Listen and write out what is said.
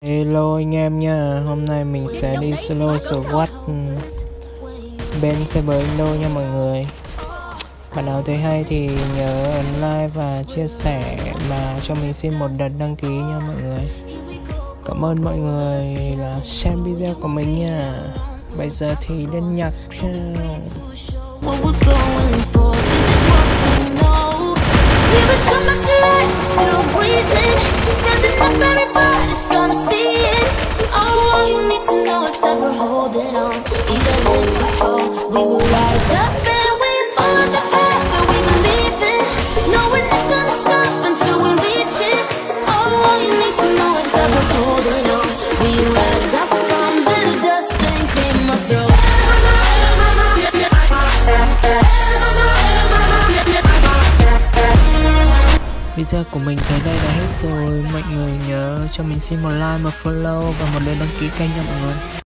Hello anh em nha, hôm nay mình sẽ đi solo squad bên server Indo nha mọi người. Bạn nào thấy hay thì nhớ ấn like và chia sẻ mà cho mình xin một đợt đăng ký nha mọi người. Cảm ơn mọi người đã xem video của mình nha. Bây giờ thì lên nhạc nào. We're holding on, even if we fall, we will rise up and we follow the path that we believe in. No, we're not gonna stop until we reach it. All you need to know is that we're holding on. We rise up from the dust and clear my throat. Video của mình tới đây đã hết rồi. Mọi người nhớ cho mình xin một like, một follow và một lượt đăng ký kênh nha mọi người.